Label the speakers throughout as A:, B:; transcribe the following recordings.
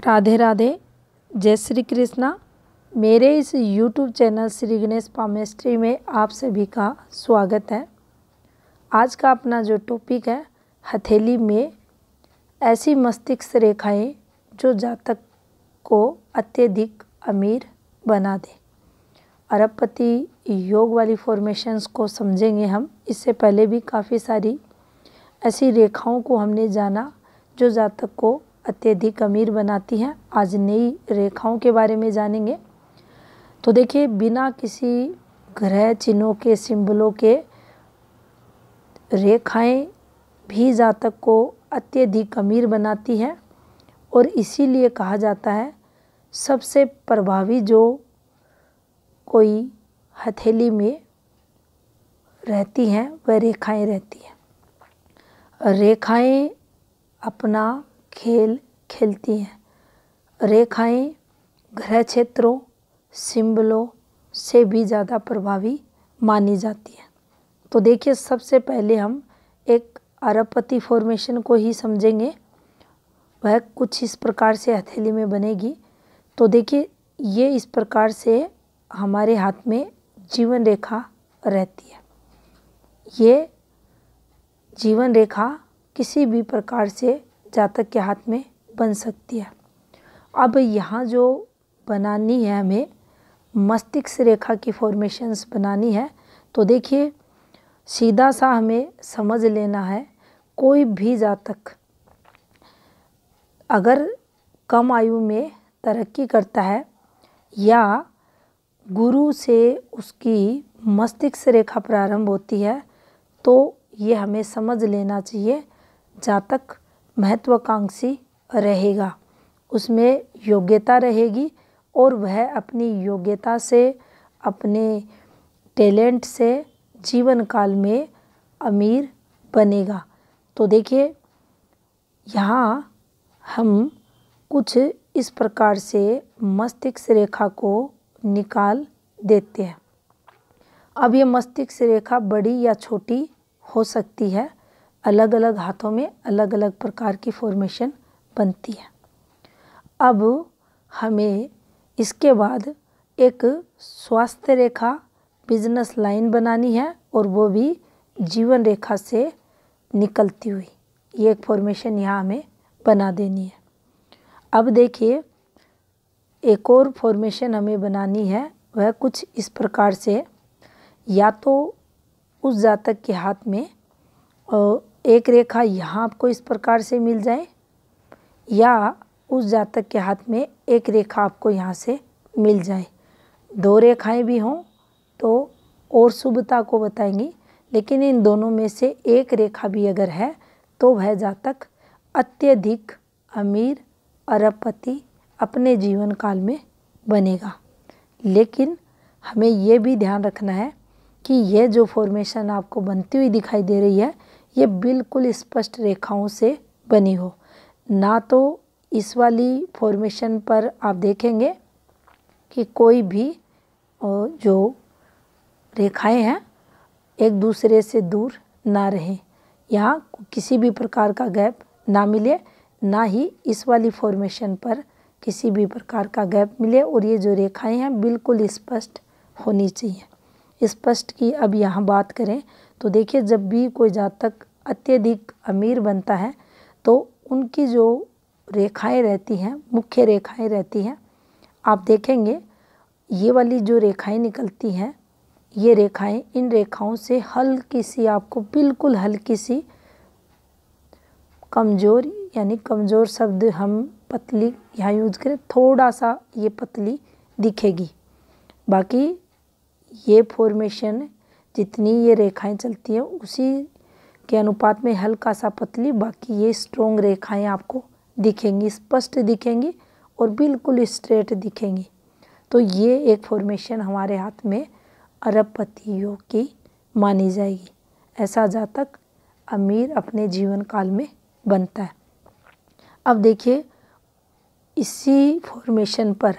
A: राधे राधे, जय श्री कृष्णा। मेरे इस YouTube channel Shri Ganesh palmistry में आप सभी का स्वागत है। आज का अपना जो टॉपिक है, हथेली में ऐसी मस्तिष्क रेखाएं जो जातक को अत्यधिक अमीर बना दे। अरबपति योग वाली फॉर्मेशंस को समझेंगे हम। इससे पहले भी काफ़ी सारी ऐसी रेखाओं को हमने जाना जो जातक को अत्यधिक अमीर बनाती हैं। आज नई रेखाओं के बारे में जानेंगे। तो देखिए, बिना किसी ग्रह चिन्हों के, सिंबलों के, रेखाएं भी जातक को अत्यधिक अमीर बनाती हैं और इसीलिए कहा जाता है सबसे प्रभावी जो कोई हथेली में रहती हैं वह रेखाएं रहती हैं। रेखाएं अपना खेल खेलती हैं। रेखाएं ग्रह क्षेत्रों, सिंबलों से भी ज़्यादा प्रभावी मानी जाती हैं। तो देखिए, सबसे पहले हम एक अरबपति फॉर्मेशन को ही समझेंगे। वह कुछ इस प्रकार से हथेली में बनेगी। तो देखिए, ये इस प्रकार से हमारे हाथ में जीवन रेखा रहती है। ये जीवन रेखा किसी भी प्रकार से जातक के हाथ में बन सकती है। अब यहाँ जो बनानी है, हमें मस्तिष्क रेखा की फॉर्मेशंस बनानी है। तो देखिए, सीधा सा हमें समझ लेना है, कोई भी जातक अगर कम आयु में तरक्की करता है या गुरु से उसकी मस्तिष्क रेखा प्रारंभ होती है, तो ये हमें समझ लेना चाहिए जातक महत्वाकांक्षी रहेगा, उसमें योग्यता रहेगी और वह अपनी योग्यता से, अपने टैलेंट से जीवन काल में अमीर बनेगा। तो देखिए, यहाँ हम कुछ इस प्रकार से मस्तिष्क रेखा को निकाल देते हैं। अब ये मस्तिष्क रेखा बड़ी या छोटी हो सकती है। अलग अलग हाथों में अलग अलग प्रकार की फॉर्मेशन बनती है। अब हमें इसके बाद एक स्वास्थ्य रेखा, बिजनेस लाइन बनानी है और वो भी जीवन रेखा से निकलती हुई। ये एक फॉर्मेशन यहाँ हमें बना देनी है। अब देखिए, एक और फॉर्मेशन हमें बनानी है। वह कुछ इस प्रकार से, या तो उस जातक के हाथ में एक रेखा यहाँ आपको इस प्रकार से मिल जाए, या उस जातक के हाथ में एक रेखा आपको यहाँ से मिल जाए। दो रेखाएं भी हों तो और शुभता को बताएंगी, लेकिन इन दोनों में से एक रेखा भी अगर है तो वह जातक अत्यधिक अमीर अरबपति अपने जीवन काल में बनेगा। लेकिन हमें ये भी ध्यान रखना है कि यह जो फॉर्मेशन आपको बनती हुई दिखाई दे रही है, ये बिल्कुल स्पष्ट रेखाओं से बनी हो। ना तो इस वाली फॉर्मेशन पर आप देखेंगे कि कोई भी जो रेखाएं हैं एक दूसरे से दूर ना रहें, यहाँ किसी भी प्रकार का गैप ना मिले, ना ही इस वाली फॉर्मेशन पर किसी भी प्रकार का गैप मिले। और ये जो रेखाएं हैं बिल्कुल स्पष्ट होनी चाहिए। स्पष्ट की अब यहाँ बात करें तो देखिए, जब भी कोई जातक अत्यधिक अमीर बनता है तो उनकी जो रेखाएं रहती हैं, मुख्य रेखाएं रहती हैं, आप देखेंगे ये वाली जो रेखाएं निकलती हैं, ये रेखाएं, इन रेखाओं से हल्की सी, आपको बिल्कुल हल्की सी कमज़ोर, यानी कमज़ोर शब्द हम पतली यहाँ यूज करें, थोड़ा सा ये पतली दिखेगी। बाकी ये फॉर्मेशन जितनी ये रेखाएं चलती हैं उसी के अनुपात में हल्का सा पतली, बाकी ये स्ट्रॉन्ग रेखाएं आपको दिखेंगी, स्पष्ट दिखेंगी और बिल्कुल स्ट्रेट दिखेंगी। तो ये एक फॉर्मेशन हमारे हाथ में अरबपति योग की मानी जाएगी। ऐसा जातक अमीर अपने जीवन काल में बनता है। अब देखिए, इसी फॉर्मेशन पर,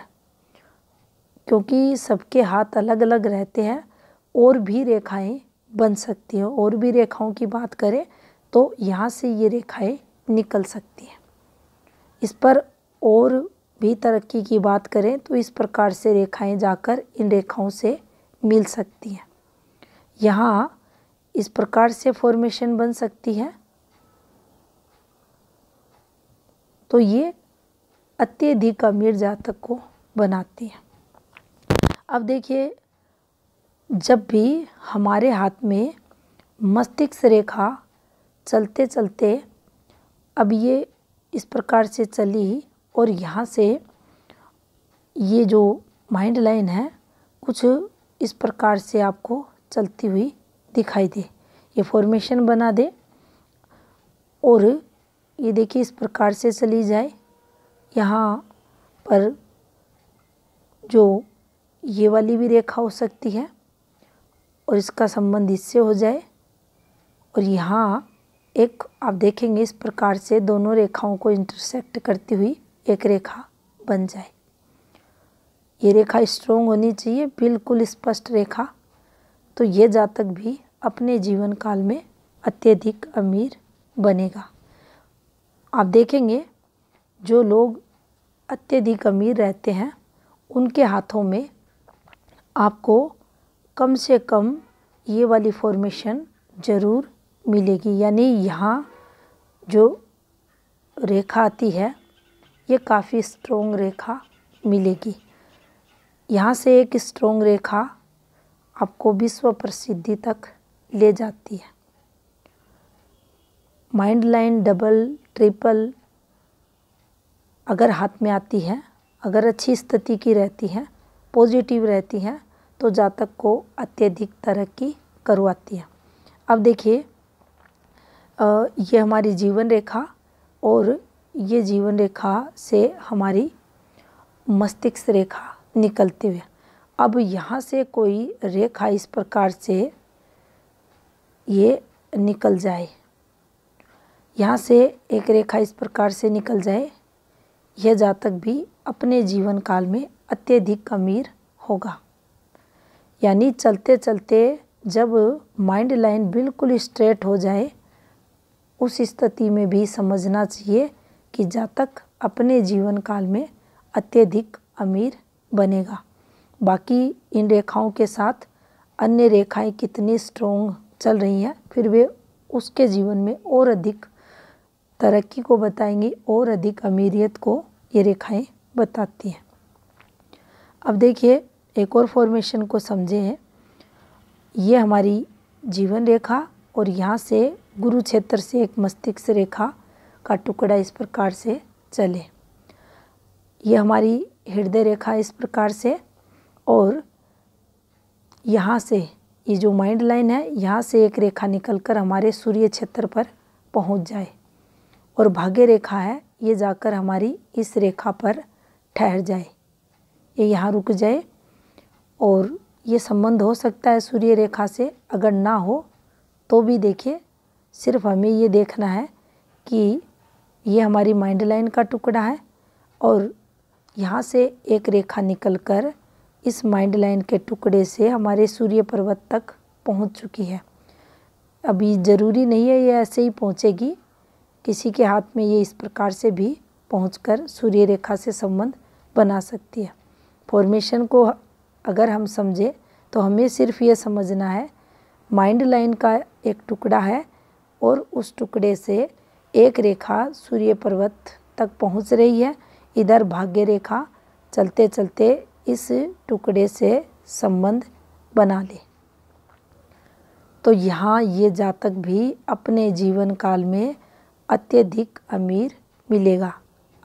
A: क्योंकि सबके हाथ अलग अलग रहते हैं, और भी रेखाएं बन सकती हैं। और भी रेखाओं की बात करें तो यहाँ से ये रेखाएं निकल सकती हैं। इस पर और भी तरक्की की बात करें तो इस प्रकार से रेखाएं जाकर इन रेखाओं से मिल सकती हैं। यहाँ इस प्रकार से फॉर्मेशन बन सकती है। तो ये अत्यधिक अमीर जातक को बनाती है। अब देखिए, जब भी हमारे हाथ में मस्तिष्क रेखा चलते चलते अब ये इस प्रकार से चली और यहाँ से ये जो माइंड लाइन है कुछ इस प्रकार से आपको चलती हुई दिखाई दे, ये फॉर्मेशन बना दे और ये देखिए इस प्रकार से चली जाए, यहाँ पर जो ये वाली भी रेखा हो सकती है और इसका संबंध इससे हो जाए और यहाँ एक आप देखेंगे इस प्रकार से दोनों रेखाओं को इंटरसेक्ट करती हुई एक रेखा बन जाए। ये रेखा स्ट्रोंग होनी चाहिए, बिल्कुल स्पष्ट रेखा। तो ये जातक भी अपने जीवन काल में अत्यधिक अमीर बनेगा। आप देखेंगे जो लोग अत्यधिक अमीर रहते हैं उनके हाथों में आपको कम से कम ये वाली फॉर्मेशन ज़रूर मिलेगी, यानी यहाँ जो रेखा आती है ये काफ़ी स्ट्रोंग रेखा मिलेगी। यहाँ से एक स्ट्रोंग रेखा आपको विश्व प्रसिद्धि तक ले जाती है। माइंड लाइन डबल ट्रिपल अगर हाथ में आती है, अगर अच्छी स्थिति की रहती है, पॉजिटिव रहती है, तो जातक को अत्यधिक तरक्की करवाती है। अब देखिए ये हमारी जीवन रेखा और ये जीवन रेखा से हमारी मस्तिष्क रेखा निकलते हुए अब यहाँ से कोई रेखा इस प्रकार से ये निकल जाए, यहाँ से एक रेखा इस प्रकार से निकल जाए, यह जातक भी अपने जीवन काल में अत्यधिक अमीर होगा। यानी चलते चलते जब माइंड लाइन बिल्कुल स्ट्रेट हो जाए उस स्थिति में भी समझना चाहिए कि जातक अपने जीवन काल में अत्यधिक अमीर बनेगा। बाकी इन रेखाओं के साथ अन्य रेखाएं कितनी स्ट्रोंग चल रही हैं फिर वे उसके जीवन में और अधिक तरक्की को बताएंगी और अधिक अमीरियत को ये रेखाएं बताती हैं। अब देखिए एक और फॉर्मेशन को समझे हैं। ये हमारी जीवन रेखा और यहाँ से गुरु क्षेत्र से एक मस्तिष्क रेखा का टुकड़ा इस प्रकार से चले, ये हमारी हृदय रेखा इस प्रकार से, और यहाँ से ये जो माइंड लाइन है यहाँ से एक रेखा निकलकर हमारे सूर्य क्षेत्र पर पहुँच जाए और भाग्य रेखा है ये जाकर हमारी इस रेखा पर ठहर जाए, ये यहाँ रुक जाए। और ये संबंध हो सकता है सूर्य रेखा से, अगर ना हो तो भी देखिए सिर्फ हमें ये देखना है कि ये हमारी माइंड लाइन का टुकड़ा है और यहाँ से एक रेखा निकलकर इस माइंड लाइन के टुकड़े से हमारे सूर्य पर्वत तक पहुँच चुकी है। अभी ज़रूरी नहीं है ये ऐसे ही पहुँचेगी, किसी के हाथ में ये इस प्रकार से भी पहुंचकर सूर्य रेखा से संबंध बना सकती है। फॉर्मेशन को अगर हम समझे तो हमें सिर्फ ये समझना है माइंड लाइन का एक टुकड़ा है और उस टुकड़े से एक रेखा सूर्य पर्वत तक पहुंच रही है, इधर भाग्य रेखा चलते चलते इस टुकड़े से संबंध बना ले। तो यहाँ ये जातक भी अपने जीवन काल में अत्यधिक अमीर मिलेगा।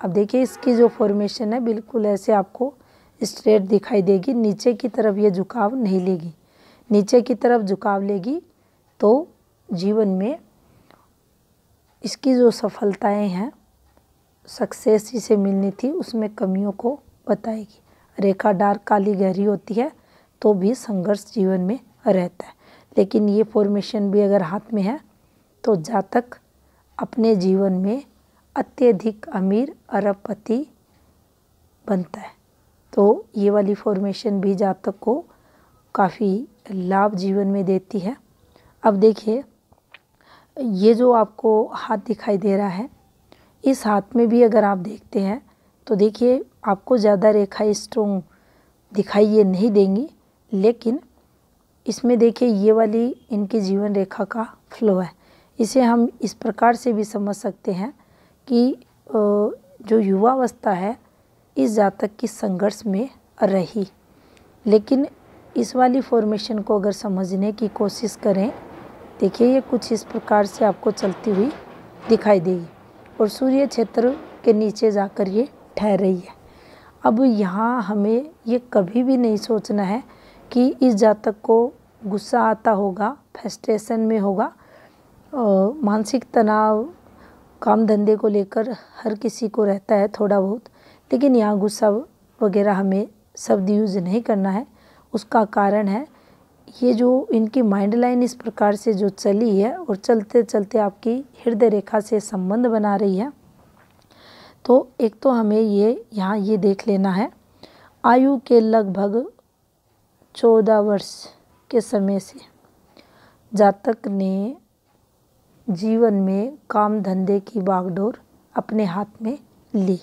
A: अब देखिए इसकी जो फॉर्मेशन है बिल्कुल ऐसे आपको स्ट्रेट दिखाई देगी, नीचे की तरफ ये झुकाव नहीं लेगी। नीचे की तरफ झुकाव लेगी तो जीवन में इसकी जो सफलताएं हैं, सक्सेस इसे मिलनी थी, उसमें कमियों को बताएगी। रेखा डार्क काली गहरी होती है तो भी संघर्ष जीवन में रहता है, लेकिन ये फॉर्मेशन भी अगर हाथ में है तो जातक अपने जीवन में अत्यधिक अमीर अरबपति बनता है। तो ये वाली फॉर्मेशन भी जातक को काफ़ी लाभ जीवन में देती है। अब देखिए ये जो आपको हाथ दिखाई दे रहा है, इस हाथ में भी अगर आप देखते हैं तो देखिए आपको ज़्यादा रेखाएं स्ट्रोंग दिखाई ये नहीं देंगी, लेकिन इसमें देखिए ये वाली इनकी जीवन रेखा का फ्लो है। इसे हम इस प्रकार से भी समझ सकते हैं कि जो युवावस्था है इस जातक की संघर्ष में रही, लेकिन इस वाली फॉर्मेशन को अगर समझने की कोशिश करें, देखिए ये कुछ इस प्रकार से आपको चलती हुई दिखाई देगी और सूर्य क्षेत्र के नीचे जाकर ये ठहर रही है। अब यहाँ हमें ये कभी भी नहीं सोचना है कि इस जातक को गुस्सा आता होगा, फ्रस्ट्रेशन में होगा, मानसिक तनाव काम धंधे को लेकर हर किसी को रहता है थोड़ा बहुत, लेकिन यहाँ गुस्सा वगैरह हमें शब्द यूज नहीं करना है। उसका कारण है ये जो इनकी माइंड लाइन इस प्रकार से जो चली है और चलते चलते आपकी हृदय रेखा से संबंध बना रही है। तो एक तो हमें ये यहाँ ये देख लेना है, आयु के लगभग 14 वर्ष के समय से जातक ने जीवन में काम धंधे की बागडोर अपने हाथ में ली,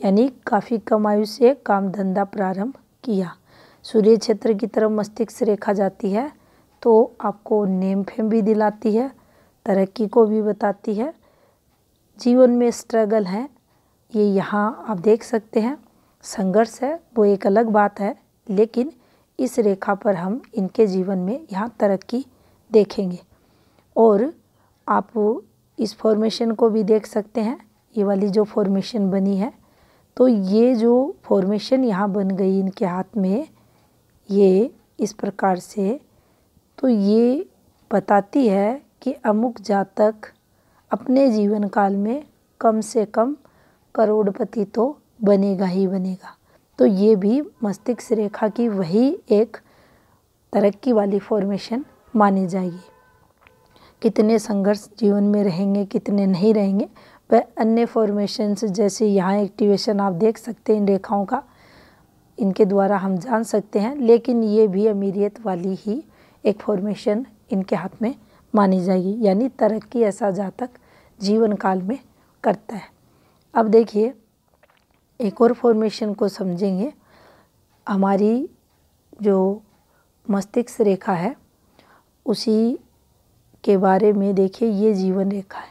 A: यानी काफ़ी कम आयु से काम धंधा प्रारंभ किया। सूर्य क्षेत्र की तरफ मस्तिष्क रेखा जाती है तो आपको नेम फेम भी दिलाती है, तरक्की को भी बताती है। जीवन में स्ट्रगल है ये यहाँ आप देख सकते हैं, संघर्ष है वो एक अलग बात है, लेकिन इस रेखा पर हम इनके जीवन में यहाँ तरक्की देखेंगे। और आप इस फॉर्मेशन को भी देख सकते हैं, ये वाली जो फॉर्मेशन बनी है, तो ये जो फॉर्मेशन यहाँ बन गई इनके हाथ में ये इस प्रकार से, तो ये बताती है कि अमुक जातक अपने जीवन काल में कम से कम करोड़पति तो बनेगा ही बनेगा। तो ये भी मस्तिष्क रेखा की वही एक तरक्की वाली फॉर्मेशन मानी जाएगी। कितने संघर्ष जीवन में रहेंगे, कितने नहीं रहेंगे, वह अन्य फॉर्मेशंस जैसे यहाँ एक्टिवेशन आप देख सकते हैं इन रेखाओं का, इनके द्वारा हम जान सकते हैं, लेकिन ये भी अमीरियत वाली ही एक फॉर्मेशन इनके हाथ में मानी जाएगी, यानी तरक्की ऐसा जातक जीवन काल में करता है। अब देखिए एक और फॉर्मेशन को समझेंगे। हमारी जो मस्तिष्क रेखा है उसी के बारे में देखिए, ये जीवन रेखा है।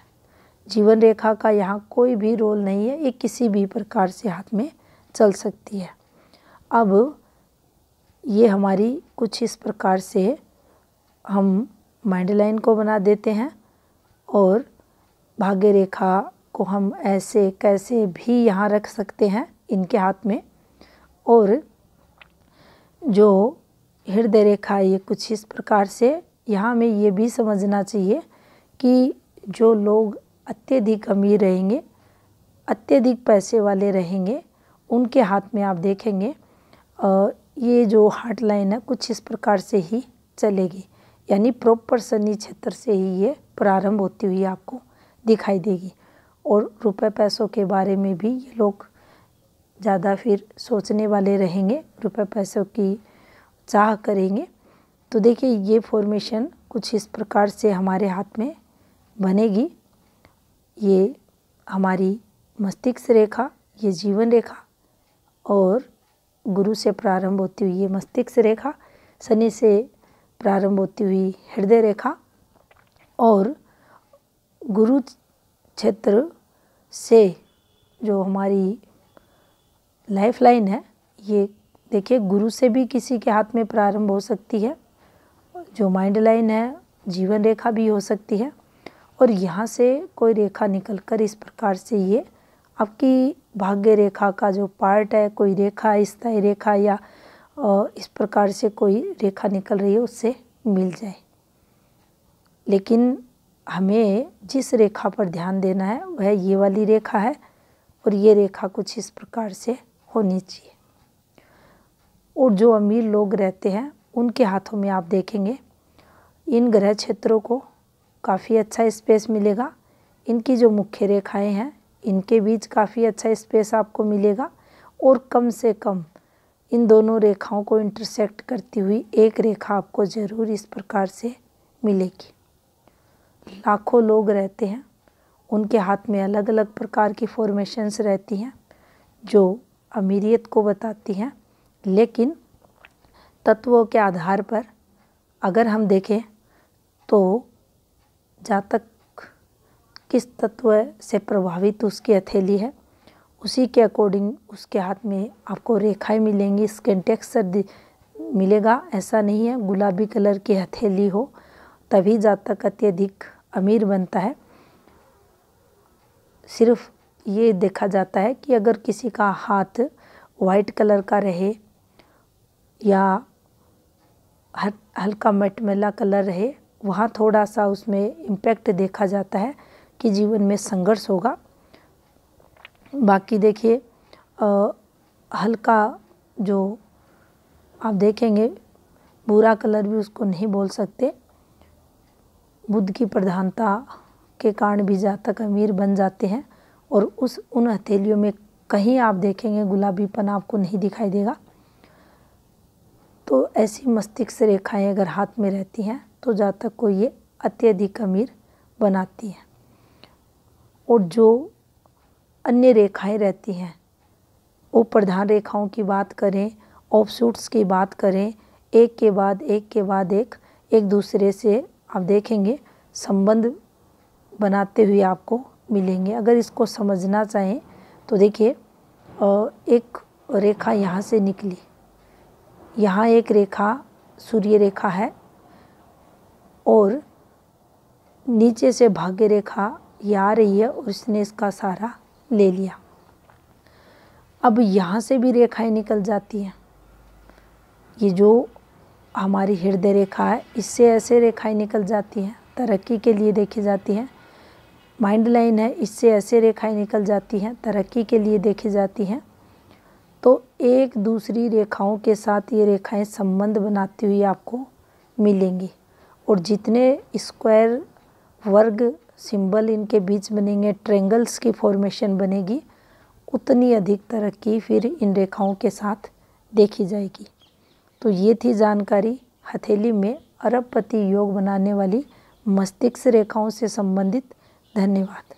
A: जीवन रेखा का यहाँ कोई भी रोल नहीं है, ये किसी भी प्रकार से हाथ में चल सकती है। अब ये हमारी कुछ इस प्रकार से हम माइंड लाइन को बना देते हैं और भाग्य रेखा को हम ऐसे कैसे भी यहाँ रख सकते हैं इनके हाथ में। और जो हृदय रेखा ये कुछ इस प्रकार से, यहाँ हमें ये भी समझना चाहिए कि जो लोग अत्यधिक अमीर रहेंगे, अत्यधिक पैसे वाले रहेंगे, उनके हाथ में आप देखेंगे ये जो हार्ट लाइन है कुछ इस प्रकार से ही चलेगी, यानी प्रॉपर शनि क्षेत्र से ही ये प्रारंभ होती हुई आपको दिखाई देगी। और रुपए पैसों के बारे में भी ये लोग ज़्यादा फिर सोचने वाले रहेंगे, रुपए पैसों की चाह करेंगे। तो देखिए ये फॉर्मेशन कुछ इस प्रकार से हमारे हाथ में बनेगी। ये हमारी मस्तिष्क रेखा, ये जीवन रेखा और गुरु से प्रारंभ होती हुई ये मस्तिष्क रेखा, शनि से प्रारंभ होती हुई हृदय रेखा और गुरु क्षेत्र से जो हमारी लाइफ लाइन है, ये देखिए गुरु से भी किसी के हाथ में प्रारंभ हो सकती है। जो माइंड लाइन है जीवन रेखा भी हो सकती है और यहाँ से कोई रेखा निकलकर इस प्रकार से ये आपकी भाग्य रेखा का जो पार्ट है, कोई रेखा स्थायी रेखा या इस प्रकार से कोई रेखा निकल रही है उससे मिल जाए। लेकिन हमें जिस रेखा पर ध्यान देना है वह ये वाली रेखा है और ये रेखा कुछ इस प्रकार से होनी चाहिए। और जो अमीर लोग रहते हैं उनके हाथों में आप देखेंगे इन ग्रह क्षेत्रों को काफ़ी अच्छा स्पेस मिलेगा। इनकी जो मुख्य रेखाएं हैं इनके बीच काफ़ी अच्छा स्पेस आपको मिलेगा और कम से कम इन दोनों रेखाओं को इंटरसेक्ट करती हुई एक रेखा आपको ज़रूर इस प्रकार से मिलेगी। लाखों लोग रहते हैं, उनके हाथ में अलग अलग प्रकार की फॉर्मेशंस रहती हैं। जो अमीरियत को बताती हैं, लेकिन तत्वों के आधार पर अगर हम देखें तो जातक किस तत्व से प्रभावित उसकी हथेली है, उसी के अकॉर्डिंग उसके हाथ में आपको रेखाएं मिलेंगी, स्किन टेक्सचर मिलेगा। ऐसा नहीं है गुलाबी कलर की हथेली हो तभी जातक अत्यधिक अमीर बनता है। सिर्फ ये देखा जाता है कि अगर किसी का हाथ वाइट कलर का रहे या हल्का मटमैला कलर रहे, वहाँ थोड़ा सा उसमें इम्पैक्ट देखा जाता है कि जीवन में संघर्ष होगा। बाकी देखिए हल्का जो आप देखेंगे भूरा कलर भी उसको नहीं बोल सकते, बुध की प्रधानता के कारण भी जातक अमीर बन जाते हैं और उन हथेलियों में कहीं आप देखेंगे गुलाबीपन आपको नहीं दिखाई देगा। तो ऐसी मस्तिष्क रेखाएं अगर हाथ में रहती हैं तो जातक को ये अत्यधिक अमीर बनाती हैं। और जो अन्य रेखाएं रहती हैं वो प्रधान रेखाओं की बात करें, ऑफशूट्स की बात करें, एक के बाद एक दूसरे से आप देखेंगे संबंध बनाते हुए आपको मिलेंगे। अगर इसको समझना चाहें तो देखिए एक रेखा यहाँ से निकली, यहाँ एक रेखा सूर्य रेखा है और नीचे से भाग्य रेखा ये आ रही है और इसने इसका सहारा ले लिया। अब यहाँ से भी रेखाएं निकल जाती हैं, ये जो हमारी हृदय रेखा है इससे ऐसे रेखाएं निकल जाती हैं, तरक्की के लिए देखी जाती हैं। माइंड लाइन है, इससे ऐसे रेखाएं निकल जाती हैं, तरक्की के लिए देखी जाती हैं। तो एक दूसरी रेखाओं के साथ ये रेखाएं संबंध बनाती हुई आपको मिलेंगी और जितने स्क्वायर वर्ग सिंबल इनके बीच बनेंगे, ट्रायंगल्स की फॉर्मेशन बनेगी, उतनी अधिक तरक्की फिर इन रेखाओं के साथ देखी जाएगी। तो ये थी जानकारी हथेली में अरबपति योग बनाने वाली मस्तिष्क रेखाओं से संबंधित। धन्यवाद।